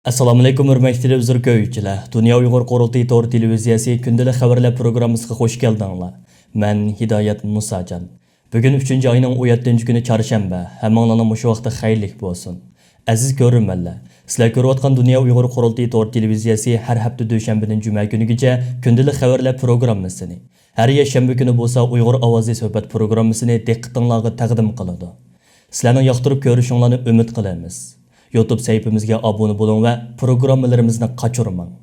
Assalomu alaykum hurmatli televizor ko'ruvchilar. Dunya Uyghur Qurultiyi to'g'ri televiziyasi kündəlik xəvərlər proqramımızga xoş gəldinglar. Men Hidayat Musajan. Bugün 3-cü ayının 17-ci günü çarşamba. Hammanglarning mush vaqtda xayrlik bo'lsin. Aziz ko'ruvchilar, sizlar ko'rayotgan Dunya Uyghur Qurultiyi to'g'ri televiziyasi har hafta dushanbadan juma kunigacha kündəlik xəvərlər proqrammasini, har yakshanba kuni bo'lsa Uyg'ur ovozi suhbat proqrammasini diqqatingizga taqdim qiladi. Sizlarning yoqtirib ko'rishinglarni umid qilamiz. YouTube sayfimizga abone bo'ling va programmalarimizni qochirmang.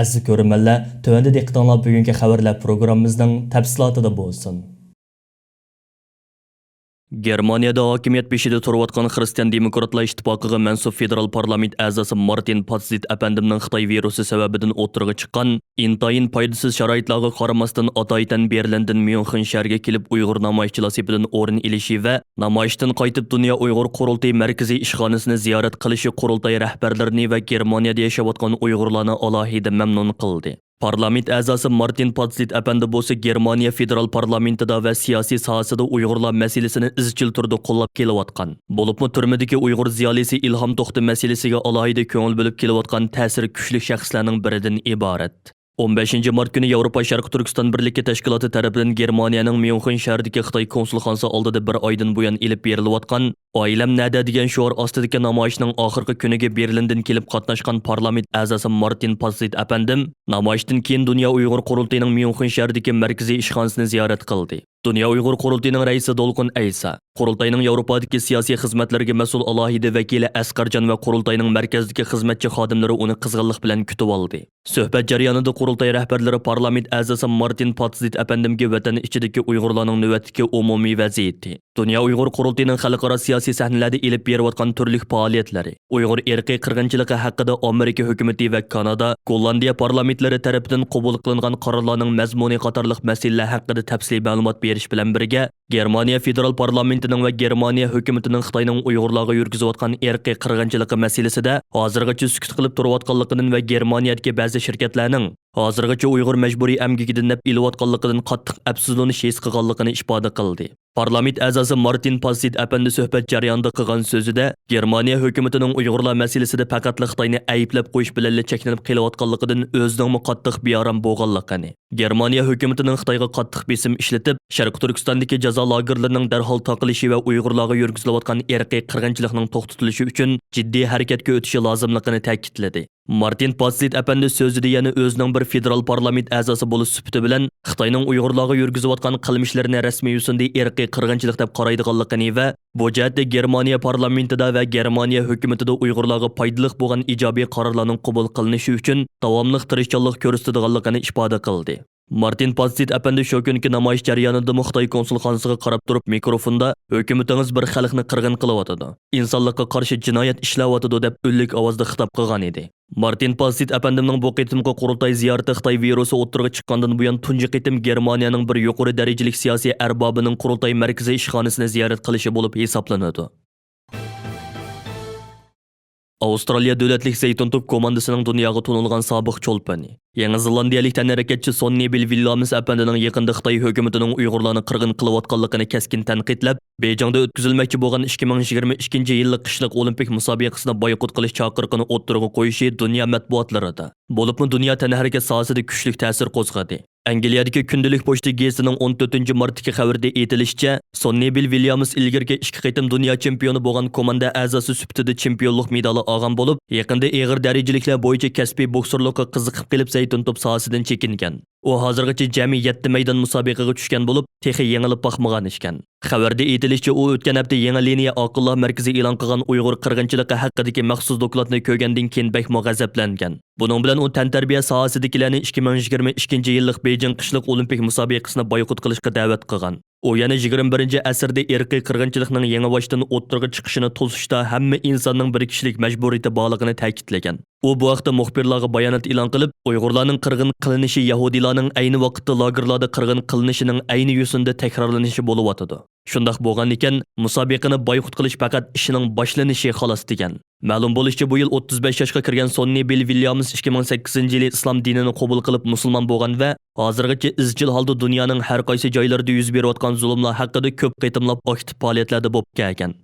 Aziz ko'ruvchilar, tövəndə diqqətinizlər bugungi xəvərlər proqramımızın təfsilatida bo'lsin. Germaniyada hokimiyat beshida turayotgan Xristian Demokratlar ittifoqiga mansub federal parlament a'zosi Martin Patzit apandimning Xitoy virusi sababidan o'tirg'i chiqqan intayin foydasiz sharoitlarga qaramasdan Ataytan Berlindan Myunxen shahriga kelib Uyg'ur namoyishchilar sepidan o'rin olishi va namoyishdan qaytib Dunya Uyg'ur Qurultiyi markaziy ishxonasini ziyorat qilishi Qurultiyi rahbarlarini va Germaniyada yashayotgan Uyg'urlarni alohida mamnun qildi. Parlament a'zosi Martin Patzit apandi bo'lsa Germaniya federal parlamentida va siyosiy sohasida Uyg'urlar masalasini izchil turda qo'llab kelayotgan. Bo'libmi turmadagi Uyg'ur ziyolisi Ilhom To'xti masalasiga alohida ko'ngil bo'lib kelayotgan ta'siri kuchli shaxslarning biridan iborat. 15 mart kuni Yevropa Sharq Turkiston birligi tashkiloti tomonidan Germaniyaning Myunxen shahridagi Xitoy konsulxonasi oldida bir oydan buyon elib berilayotgan Oilam nada degan shior ostidagi namoyishning oxirgi kuniga Berlindan kelib qatnashgan parlament a'zosi Martin Patzit apandim namoyishdan keyin Dunya Uyg'ur Qurultiyining Myunxen shahridagi markaziy ishxonasini ziyorat qildi. Dunya Uyg'ur Qurultiyining raisi Dolqun Aysa, Qurultiyining Yevropadagi siyosiy xizmatlarga mas'ul alohida vakili Asqarjon va Qurultiyining markazdagi xizmatchi xodimlari uni qizg'inlik bilan kutib oldi. Suhbat jarayonida Qurultiyi rahbarlari parlament a'zosi Martin Patzit apandimga vatan ichidagi Uyg'urlarning navbatdagi umumiy vaziyati, Dunya Uyg'ur Qurultiyining xalqaro siyosiy sahnalarda elib berayotgan turli faoliyatlari, Uyg'ur irqiy qirg'inchiligi haqida Amerika hukumatı va Kanada, Gollandiya parlamentlari tomonidan qabul qilingan qarorlarning mazmuni qatorliq masalalar haqida tafsiliy ma'lumot berish bilan birga Germaniya federal parlamentining va Germaniya hukumatining Xitoyning Uyg'urlarga yurgizayotgan irqiy qirg'inchiligi masalasida hozirgacha sukut qilib turayotganligidan va Germaniyadagi ba'zi shirkatlarning hozirgacha Uyg'ur majburiy amgigidan naf ilayotganligidan qattiq afsuslanish his qilganligini ifoda qildi. Parlament a'zosi Martin Patzit apandi suhbat jarayonida qilgan so'zida Germaniya hukumatining Uyg'urlar masalasida faqat Xitoyni ayblab qo'yish bilan cheklanib kelayotganligidan o'zining qattiq beoram bo'lganligini, Germaniya hukumatining Xitoyga qattiq besim ishlatib, Sharq Turkistondagi jazo lagerlarining darhol taqilishi va Uyg'urlarga yurgizilayotgan irqiy qirg'inchilikning to'xtatilishi uchun jiddiy harakatga o'tishi lozimligini ta'kidladi. Martin Patzit apandi so'zida yana o'zining bir federal parlament a'zosi bo'lish sifati bilan Xitoyning Uyg'urlarga yurgizayotgan qilmishlarini rasmiy yo'sinda irqiy qirg'inchilik deb qaraydiganligini va bu jihatda Germaniya parlamentida va Germaniya hukumatida Uyg'urlarga foydali bo'lgan ijobiy qarorlarning qabul qilinishi uchun davomli tirishchilik ko'rsatadiganligini ifoda qildi. Martin Patzit apandi shu kungi namoyish jarayonida Xitoy konsulxonasiga qarab turib mikrofonda hukumatingiz bir xalqni qirg'in qilyotidi, insonlikqa qarshi jinoyat ishlayotidi deb o'lik ovozda xitob qilgan edi. Martin Patzit apandimning bu qitimga Qurultiyi ziyorati Xitoy virusi o'tirg'i chiqqandan buyon tunji qitim Germaniyaning bir yuqori darajalik siyosiy arbobining Qurultiyi markaziy ishxonasini ziyorat qilishi bo'lib hisoblanadi. Avstraliya davlatlik zaytun top komandasining dunyoga to'nilgan sobiq cho'lpani, Yangi Zelandiyalik tanharakatchi Sonny Williams apandining yaqinda Xitoy hukumatining Uyg'urlarni qirg'in qilayotganligini keskin tanqidlab, Beijingda o'tkazilmoqchi bo'lgan 2022-yillik qishliq olimpik musobaqasini boykot qilish chaqiriqini o'ttirg'i qo'yishi Dunya matbuotlarida, bo'libmi Dunya tanharakat sohasida kuchli ta'sir qo'zg'adi. Angliyadagi Kündilik pochta gazetining 14 martdagi xabarida aytilishicha, Sonny Williams ilgirki 2 qitim Dunya chempioni bo'lgan komanda a'zosi sifatida chempionlik medali olgan bo'lib, yaqinda og'ir darajaliklar bo'yicha kasbiy boksorlikqa qiziqib qilib zaytun top sohasidan chekingan. U hozirgacha jami 7 maydon musobaqaga tushgan bo'lib, texi yengilib boqmagan ekan. Xabarda aytilishicha, u o'tgan hafta yangi liniya oqillar markazi e'lon qilgan Uyg'ur qirg'inchiligi haqidagi maxsus dokladni ko'rgandan keyin bakmo g'azablangan. Buning bilan u tantarbiya sohasidagilarni 2022-yillik Beijing qishliq olimpik musobaqasini boykot qilishga da'vat qilgan. U yana 21-asrda irqiy qirg'inchilikning yangi boshdan o'ttirg'i chiqishini to'sishda hamma insonning bir kishilik majburiyati borligini ta'kidlagan. U bu vaqtda muxbirlarga bayonot e'lon qilib, Uyg'urlarning qirg'in qilinishi Yahudiylarning ayni vaqtda lagerlarda qirg'in qilinishining ayni yo'sinda takrorlanishi bo'lib o'tadi. Shundaq bo'lgan ekan, musobaqani boykot qilish faqat ishining boshlanishi xolos degan. Ma'lum bo'lishicha, bu yil 35 yoshga kirgan Sonny Williams 2008-yili islom dinini qabul qilib musulmon bo'lgan va hozirgacha izchil holda dunyoning har qaysi joylarida yuz berayotgan zulmlar haqida ko'p qitimlab aktiv faoliyatlarda bo'lib kelgan.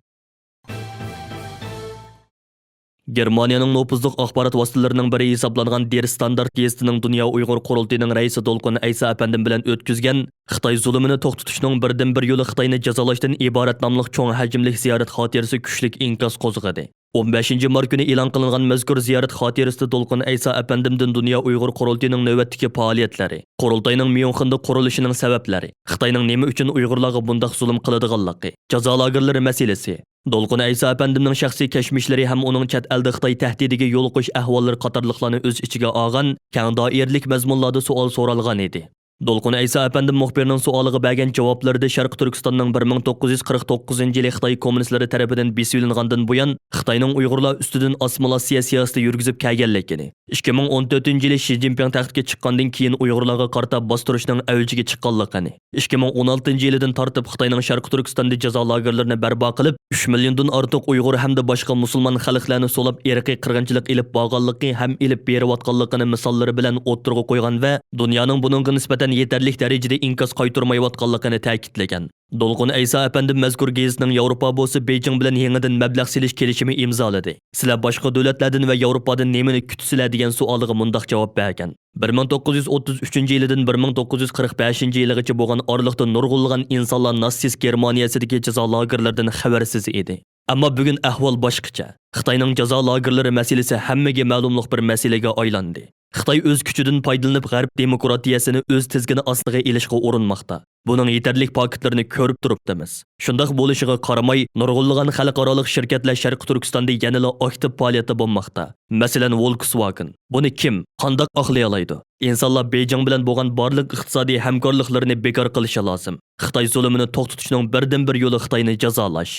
Germaniyaning nopuzluq axborot vositalarining biri hisoblangan Der Standard gazetining Dunya Uyg'ur qurultiyining raisi Dolqun Aysa apandim bilan o'tkazgan Xitoy zulmini to'xtatishning birdan-bir yo'li Xitoyni jazolashdan iborat nomli cho'ng hajmli ziyorat xotirasi kuchlik inkas qo'zg'adi. 15-mart kuni e'lon qilingan mazkur ziyorat xotirasida Dolqun Aysa apandimdan Dunya Uyg'ur qurultiyining navbatdagi faoliyatlari, qurultayning Myunxenda qurilishining sabablari, Xitoyning nima uchun Uyg'urlarga bunday zulm qiladiganligi, jazo lagerlari masalasi, Dolqun Aysa apandimning shaxsiy kashmishlari ham uning chet elda Xitoy tahdidiga yo'l qo'yish ahvollari qatorliqlarni o'z ichiga olgan keng doiralik mazmunlarda savol so'ralgan edi. Dolqun Aysa apandim muxbirning savoliga bergan javoblarida Sharq Turkistonning 1949-yili Xitoy kommunistlari tarafidan besilingandan buyon Xitoyning Uyg'urlar ustidan assimilyatsiya siyosati yurgizib kelganligini, 2014-yili Xi Jinping taxtga chiqqandan keyin Uyg'urlarga qarata bostirishning avjiga chiqqanligini, 2016-yildan tortib Xitoyning Sharq Turkistonda jazo lagerlarini barpo qilib, 3 milliondan ortiq Uyg'ur hamda boshqa musulmon xalqlarni so'lab irqiy qirg'inchilik ilib borganligi ham ilib berayotganligini misollari bilan o'ttirg'a qo'ygan va dunyoning buningga nisbatan yetarlik darajada inkas qaytarmayotganligini ta'kidlagan. Dolqun Aysa apandim mazkur gazetning Yevropa bo'lsa Beijing bilan yangidan mablag' silish kelishimi imzoladi. Sizlar boshqa davlatlardan va Yevropadan nimani kutsizlar degan savoliga mundaq javob bergan. 1933-yildan 1945-yilgacha bo'lgan oraliqda nurg'unlagan insonlar natsist Germaniyasidagi jazo lagerlaridan xabarsiz edi. Ammo bugun ahvol boshqacha. Xitoyning jazo lagerlari masalasi hammaga ma'lumlik bir masalaga aylandi. Xitoy o'z kuchidan foydalanib g'arb demokratiyasini o'z tizgini ostiga ilishga urinmoqda. Buning yetarlik paketlarini ko'rib turibdimiz. Shundaq bo'lishiga qaramay, nurg'unlagan xalqaro shirkatlar Sharq Turkistonda yanada aktiv faoliyatda bo'lmoqda. Masalan, Volkswagen. Buni kim, qanday oqlay oladi? İnsanlar Beijing bilan bo'lgan barliq iqtisodiy hamkorliklarini bekor qilishi lozim. Xitoy zulmini to'xtatishning birdan-bir yo'li Xitoyni jazolash.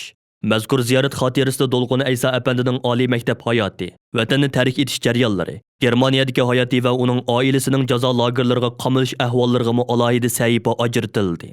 Mazkur ziyorat xotirasida Dolqun Aysa apandining oliy maktab hayoti, vatanni tark etish jarayonlari, Germaniyadagi hayoti va uning oilasining jazo lagerlariga qamalish ahvollariga alohida sahifa ajratildi.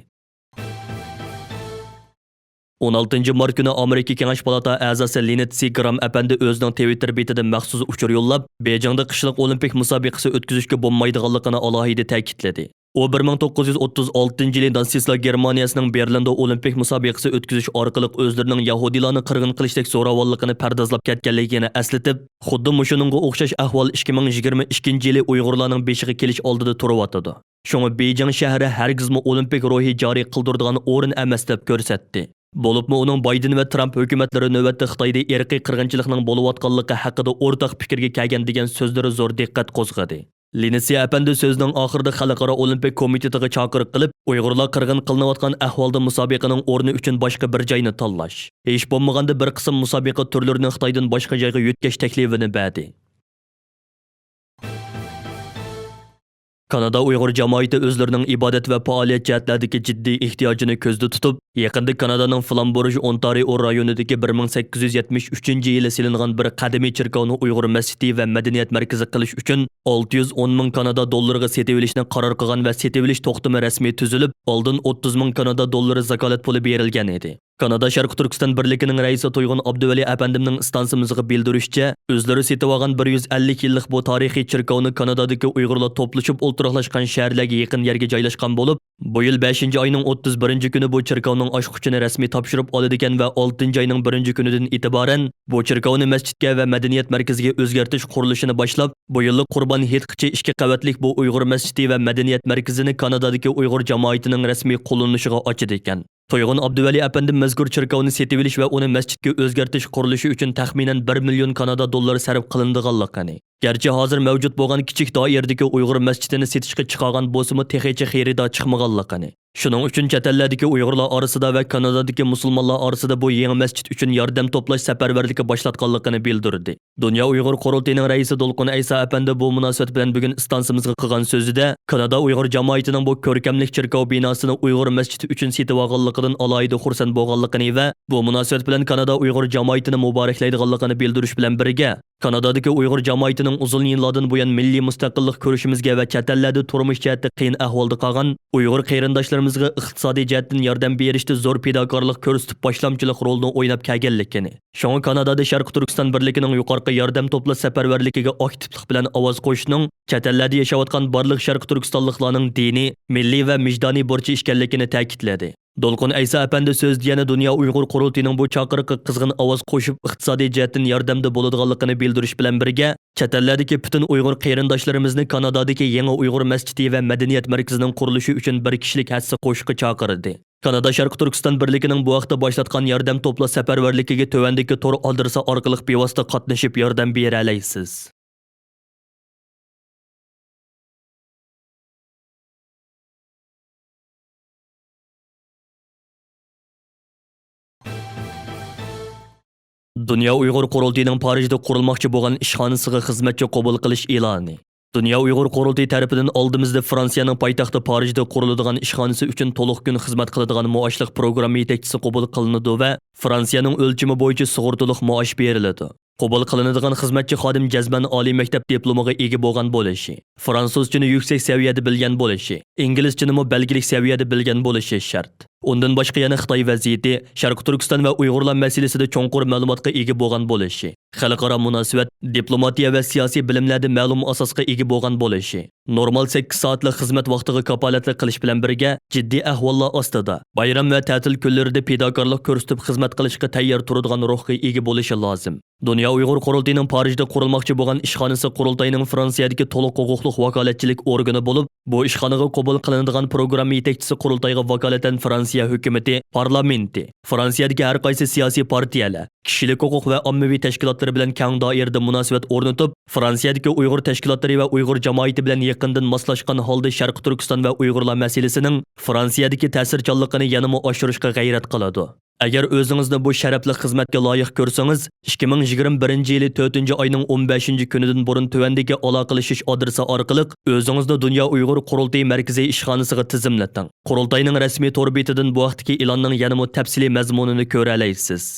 16-mart kuni Amerika Kengash palata a'zosi Lindsey Graham apandi o'zining Twitter betida maxsus uchur yo'llab, Beijingda qishliq olimpik musobaqasi o'tkazishga bo'lmaydiganligini alohida ta'kidladi. O 1936-yili natsistlar Germaniyasining Berlinda olimpik musobaqasi o'tkazish orqali o'zlarining yahudilarni qirg'in qilishdak zo'ravonligini pardozlab ketganligini eslatib, xuddi mushuninga o'xshash ahvol 2022-yili Uyg'urlarning beshiga kelish oldida turibdi. Shunga Beijing shahri hargizmi olimpik ruhi joriy qildiradigan o'rin emas deb ko'rsatdi. Bo'libmi uning Biden va Trump hukumatlari navbatda Xitoyda irqiy qirg'inchilikning bo'layotganligi haqida o'rtaq fikrga kelgan degan so'zlari zo'r diqqat qo'zg'adi. Lindsey apandi so'zining oxirida Xalqaro Olimpik komitetiga chaqiriq qilib, Uyg'urlar qirg'in qilinayotgan ahvolda musobaqaning o'rni uchun boshqa bir joyni tanlash, hech bo'lmaganda bir qism musobaqa turlarini Xitoydan boshqa joyga yo'tkash taklifini berdi. Kanada Uyg'ur jamoati o'zlarining ibodat va faoliyat jihatlaridagi jiddiy ehtiyojini ko'zda tutib, yaqinda Kanadaning Flambourg, Ontario rayonidagi 1873-yili silingan bir qadimiy cherkovni Uyg'ur masjidi va madaniyat markazi qilish uchun 610 ming Kanada dollariga setib olishni qaror qilgan va setib olish to'xtami rasmiy tuzilib, oldin 30 ming Kanada dollari zakolat puli berilgan edi. Kanada Sharq Turkiston birligining raisi To'yg'un Abduvali apandimning stansimizga bildirishicha, o'zlari setib olgan 150 yillik bu tarixiy cherkovni Kanadadagi Uyg'urlar to'plashib o'ltiraqlashgan shaharlarga yaqin yerga joylashgan bo'lib, bu yil 5-oyning 31-kuni bu cherkovning ochqichini rasmiy topshirib oladi ekan va 6-oyning 1-kunidan e'tiboran bu cherkovni masjidga va madaniyat markaziga o'zgartirish qurilishini boshlab, bu yillik Qurbon hayitigacha 2 qavatlik bu Uyg'ur masjidi va madaniyat markazini Kanadadagi Uyg'ur jamoatining rasmiy qo'llanishiga ochadi ekan. To'yg'un Abduvali apandim mazkur cherkovni setib olish va uni masjidga o'zgartirish qurilishi uchun taxminan 1 million Kanada dollari sarf qilindiganligini, garchi hozir mavjud bo'lgan kichik doiradagi Uyg'ur masjidini setishga chiqargan bo'lsa-mu texnicha xaridor chiqmaganligini, shuning uchun chet ellardagi Uyg'urlar orasida va Kanadadagi musulmonlar orasida bu yangi masjid uchun yordam to'plash safarbarligi boshlatganligini bildirdi. Dunya Uyg'ur qurultiyining raisi Dolqun Aysa apandi bu munosabat bilan bugun stansimizga qilgan so'zida, Kanada Uyg'ur jamoatining bu ko'rkamlik cherkov binosini Uyg'ur masjidi uchun setib olganligidan alohida xursand bo'lganligini va bu munosabat bilan Kanada Uyg'ur jamoatini muboraklaydiganligini bildirish bilan birga, Kanadadagi Uyg'ur jamoatining uzun yillardan buyon milliy mustaqillik ko'rishimizga va chet ellarda turmush jihatda qiyin ahvolda qolgan Uyg'ur qarindoshlarimizga iqtisodiy jihatdan yordam berishda zo'r fidokorlik ko'rsatib boshlamchilik rolini o'ynab kelganligini, shunga Kanadada Sharq Turkiston birligining yuqorqi yordam to'plash safarbarligiga aktivlik bilan ovoz qo'yishning chet ellarda yashayotgan barliq Sharq Turkistonliklarning diniy, milliy va vijdoniy burchi ekanligini ta'kidladi. Dolqun Aysa Efendi söz diyeni Dunya Uyghur Qurultiyining bu chaqiriqqa qizg'in ovoz qo'shib iqtisodiy jihatdan yordamda bo'ladiganligini bildirish bilan birga, chet ellardagi butun Uyg'ur qarindoshlarimizni Kanadadagi yangi Uyg'ur masjidi va madaniyat markazining qurilishi uchun bir kishilik hassa qo'shishga chaqirdi. Kanada Sharq Turkiston birligining bu vaqtda boshlatgan yordam to'plash safarbarligiga tövandagi tor adresi orqali bevosita qatnashib yordam bera olasiz. Dunya Uyg'ur Qurultiyining Parijda qurilmoqchi bo'lgan ishxonasiga xizmatchi qabul qilish e'loni. Dunya Uyg'ur Qurultiyi tarafidan oldimizda Fransiyaning poytaxti Parijda quriladigan ishxonasi uchun to'liq kun xizmat qiladigan maoshliq programma yetakchisi qabul qilinadi va Fransiyaning o'lchami bo'yicha sug'urtaliq maosh beriladi. Qabul qilinadigan xizmatchi xodim jazman oliy maktab diplomiga ega bo'lgan bo'lishi, fransuzchani yuksak saviyada bilgan bo'lishi, inglizchani belgilik saviyada bilgan bo'lishi shart. Ondan boshqa yana Xitoy vaziyati, Sharq Turkiston va Uyg'urlar masalasida cho'nqur ma'lumotga ega bo'lgan bo'lishi, xalqaro munosabat, diplomatiya va siyosiy bilimlarda ma'lum asosga ega bo'lgan bo'lishi, normal 8 soatlik xizmat vaqtiga kapolatlik qilish bilan birga jiddiy ahvollar ostida bayram va ta'til kunlarida fidokorlik ko'rsatib xizmat qilishga tayyor turadigan ruhga ega bo'lishi lozim. Dunya Uyg'ur Qurultiyining Parijda qurilmoqchi bo'lgan ishxonasi Qurultiyining Fransiyadagi to'liq huquqli vakolatchilik organi bo'lib, bu ishxonaga qabul qilinadigan programma yetakchisi Qurultiyiga vakolatan Fransiya hukumati, parlamenti, Fransiyadagi har qaysi siyosiy partiyalar, kishilik huquq va ommaviy tashkilotlar bilan keng doirada munosabat o'rnatib, Fransiyadagi Uyg'ur tashkilotlari va Uyg'ur jamoati bilan yaqindan moslashgan holda Sharq Turkiston va Uyg'urlar masalasining Fransiyadagi ta'sirchanligini yanada oshirishga g'ayrat qiladi. Agar o'zingizni bu sharafli xizmatga loyiq ko'rsangiz, 2021-yili 4-oyning 15-kunidan burun tuvandagi aloqalashish adresi orqali o'zingizni Dunya Uyg'ur Qurultiyi markaziy ishxonasiga tizimlating. Qurultayning rasmiy tor betidan bu vaqtdagi e'lonning yanada tafsiliy mazmunini ko'ra olasiz.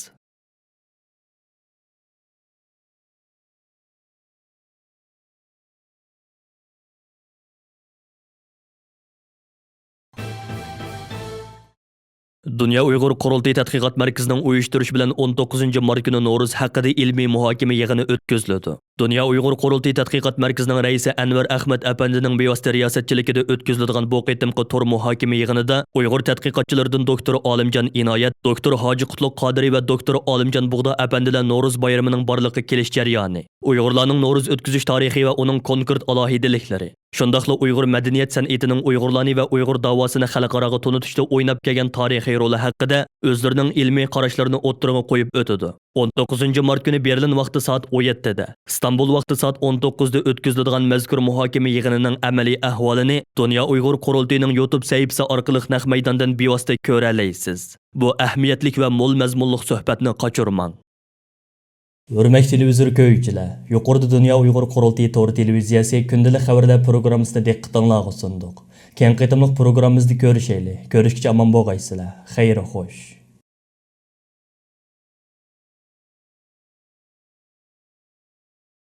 Dunya Uyg'ur Qurultiyi tadqiqot markazining uyushtirish bilan 19-mart kuni No'ruz haqida ilmiy muhokama yig'ini o'tkazildi. Dunya Uyg'ur Qurultiyi tadqiqot markazining raisi Anvar Ahmad apandining bevosita riyosatchiligida o'tkaziladigan bu qitimqi tor muhokama yig'inida Uyg'ur tadqiqotchilaridan doktor Olimjon Inoyat, doktor Hoji Qutlug' Qodiriy va doktor Olimjon Bug'do apandilar No'ruz bayramining borliqqa kelish jarayoni, Uyg'urlarning No'ruz o'tkazish tarixi va uning konkret alohidaliklari, shundaqla Uyg'ur madaniyat san'atining Uyg'urlarni va Uyg'ur davosini xalqaroga tunutishda o'ynab kelgan tarixiy roli haqida o'zlarining ilmiy qarashlarini o'ttirg'a qo'yib o'tadi. 19-mart kuni Berlin vaqti soat 17 da, İstanbul vaqti soat 19 da o'tkaziladigan mazkur muhokama yig'inining amaliy ahvolini Dunya Uyg'ur Qurultiyining YouTube sahifasi orqali naq maydondan bevosita ko'ra olasiz. Bu ahamiyatli va mo'l mazmunli suhbatni qochirmang. Hurmatli televizor ko'ruvchilar, yuqorida Dunya Uyg'ur Qurultiyi to'g'ri televiziyasi kundalik xabarlar programmasida diqqatingizga sunduq. Keng qitimliq programmamizda ko'rishaylik. Ko'rishgacha omon bo'lgaysizlar. Xayr xo'sh.